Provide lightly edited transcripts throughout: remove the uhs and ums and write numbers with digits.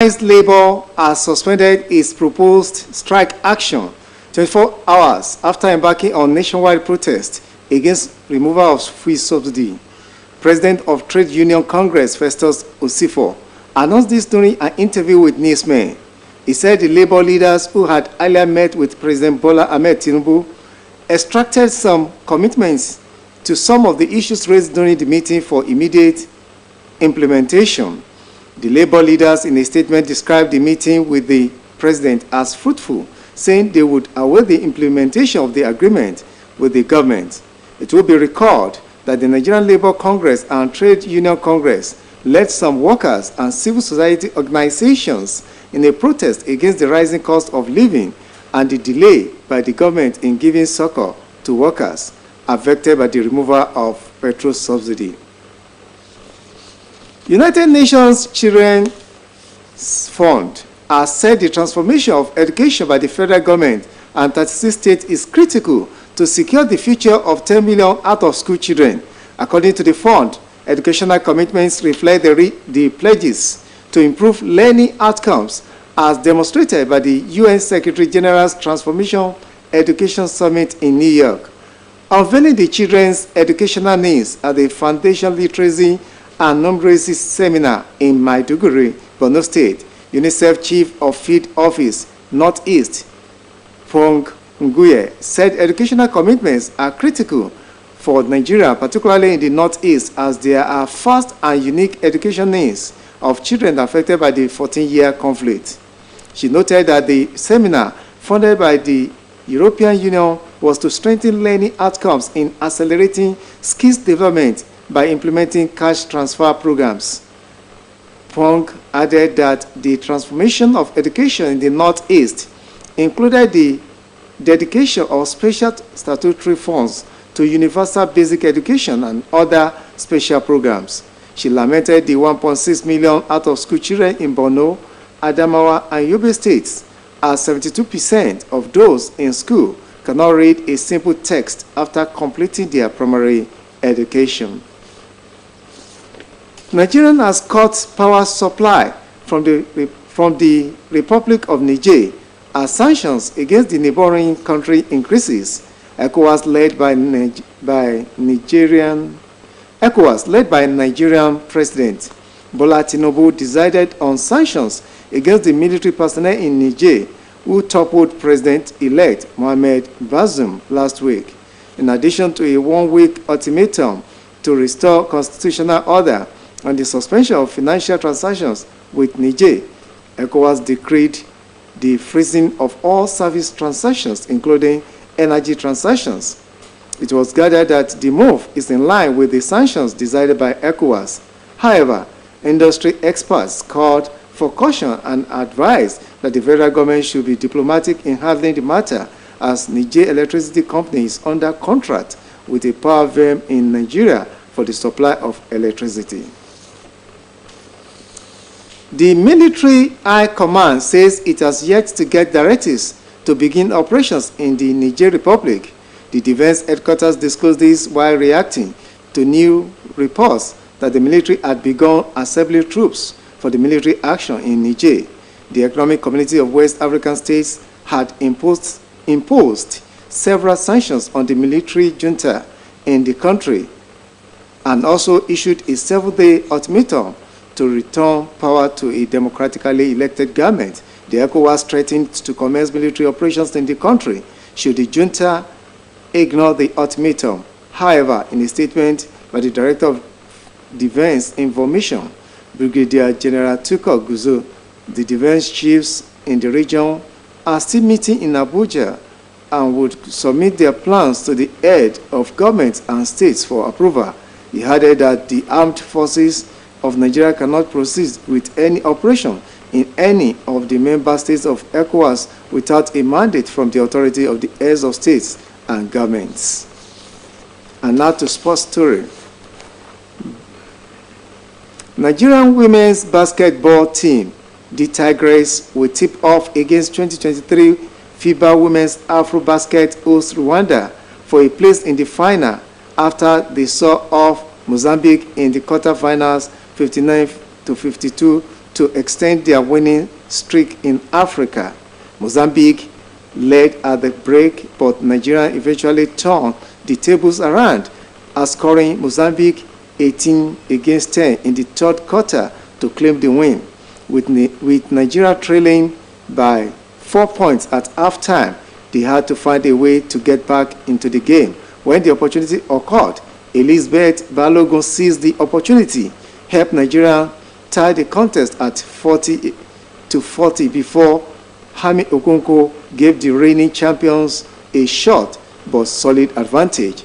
Labour has suspended its proposed strike action 24 hours after embarking on nationwide protest against removal of fuel subsidy. President of Trade Union Congress, Festus Osifo, announced this during an interview with newsmen. He said the labor leaders who had earlier met with President Bola Ahmed Tinubu extracted some commitments to some of the issues raised during the meeting for immediate implementation. The labor leaders in a statement described the meeting with the president as fruitful, saying they would await the implementation of the agreement with the government. It will be recalled that the Nigerian Labour Congress and Trade Union Congress led some workers and civil society organizations in a protest against the rising cost of living and the delay by the government in giving succor to workers affected by the removal of petrol subsidy. United Nations Children's Fund has said the transformation of education by the federal government and 36 states is critical to secure the future of 10 million out-of-school children. According to the fund, educational commitments reflect the pledges to improve learning outcomes as demonstrated by the UN Secretary General's Transformation Education Summit in New York. Unveiling the children's educational needs at the Foundation Literacy and Numeracy Seminar in Maiduguri, Borno State, UNICEF Chief of Field Office, Northeast, Pong Nguye, said educational commitments are critical for Nigeria, particularly in the Northeast, as there are fast and unique education needs of children affected by the 14-year conflict. She noted that the seminar, funded by the European Union, was to strengthen learning outcomes in accelerating skills development by implementing cash transfer programs. Pong added that the transformation of education in the Northeast included the dedication of special statutory funds to universal basic education and other special programs. She lamented the 1.6 million out-of-school children in Borno, Adamawa, and Yobe states, as 72% of those in school cannot read a simple text after completing their primary education. Nigeria has cut power supply from the Republic of Niger as sanctions against the neighboring country increases. ECOWAS led by Nigerian President Bola Tinubu decided on sanctions against the military personnel in Niger who toppled President-elect Mohamed Bazoum last week. In addition to a one-week ultimatum to restore constitutional order and the suspension of financial transactions with Niger, ECOWAS decreed the freezing of all service transactions, including energy transactions. It was gathered that the move is in line with the sanctions decided by ECOWAS. However, industry experts called for caution and advised that the federal government should be diplomatic in handling the matter, as Niger Electricity Company is under contract with a power firm in Nigeria for the supply of electricity. The Military High Command says it has yet to get directives to begin operations in the Niger Republic. The Defense Headquarters disclosed this while reacting to new reports that the military had begun assembling troops for the military action in Niger. The Economic Community of West African States had imposed several sanctions on the military junta in the country and also issued a 7-day ultimatum to return power to a democratically elected government. The ECOWAS threatened to commence military operations in the country should the junta ignore the ultimatum. However, in a statement by the Director of Defense Information, Brigadier General Tukur Guzo, the defense chiefs in the region are still meeting in Abuja and would submit their plans to the head of governments and states for approval. He added that the armed forces of Nigeria cannot proceed with any operation in any of the member states of ECOWAS without a mandate from the authority of the heads of states and governments. And now to sports story. Nigerian women's basketball team, the Tigers, will tip off against 2023 FIBA Women's Afrobasket host Rwanda for a place in the final after they saw off Mozambique in the quarterfinals 59-52 to extend their winning streak in Africa. Mozambique led at the break, but Nigeria eventually turned the tables around, outscoring Mozambique 18-10 in the third quarter to claim the win, with Nigeria trailing by 4 points at halftime. They had to find a way to get back into the game. When the opportunity occurred, Elizabeth Balogun seized the opportunity, helped Nigeria tie the contest at 40-40 before Hami Okonkwo gave the reigning champions a short but solid advantage.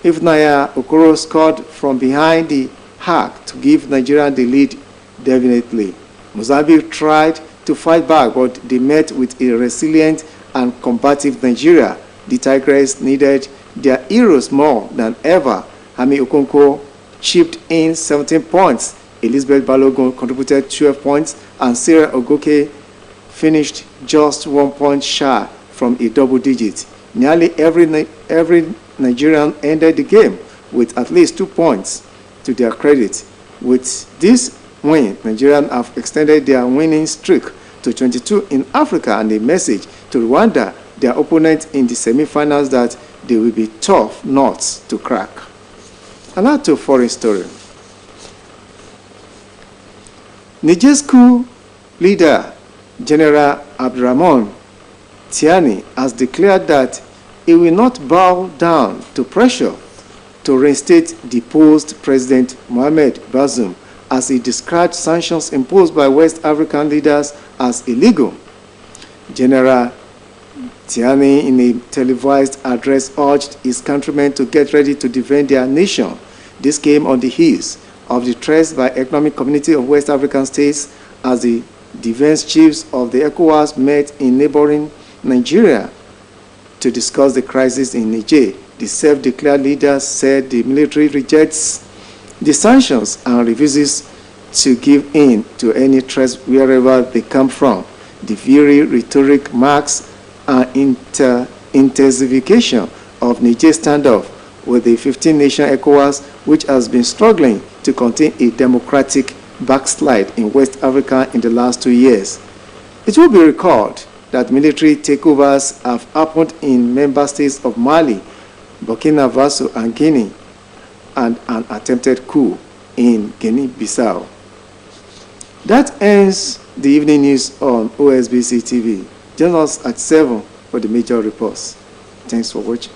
Ifnaya Okoro scored from behind the arc to give Nigeria the lead definitely. Mozambique tried to fight back, but they met with a resilient and combative Nigeria. The Tigers needed their heroes more than ever. Hami Okonkwo chipped in 17 points. Elizabeth Balogun contributed 12 points, and Sarah Ogoke finished just 1 point shy from a double digit. Nearly every Nigerian ended the game with at least 2 points to their credit. With this win, Nigerians have extended their winning streak to 22 in Africa, and a message to Rwanda, their opponent in the semi-finals, that they will be tough nuts to crack. And now to foreign story. Niger's coup leader, General Abdurrahman Tiani, has declared that he will not bow down to pressure to reinstate deposed President Mohamed Bazoum, as he described sanctions imposed by West African leaders as illegal. General Tiani, in a televised address, urged his countrymen to get ready to defend their nation. This came on the heels of the threats by Economic Community of West African States as the defense chiefs of the ECOWAS met in neighboring Nigeria to discuss the crisis in Niger. The self-declared leader said the military rejects the sanctions and refuses to give in to any threats wherever they come from. The very rhetoric marks an intensification of Niger's standoff with the 15-nation ECOWAS, which has been struggling to contain a democratic backslide in West Africa in the last 2 years. It will be recalled that military takeovers have happened in member states of Mali, Burkina Faso, and Guinea, and an attempted coup in Guinea-Bissau. That ends the evening news on OSBC TV. Join us at 7 for the major reports. Thanks for watching.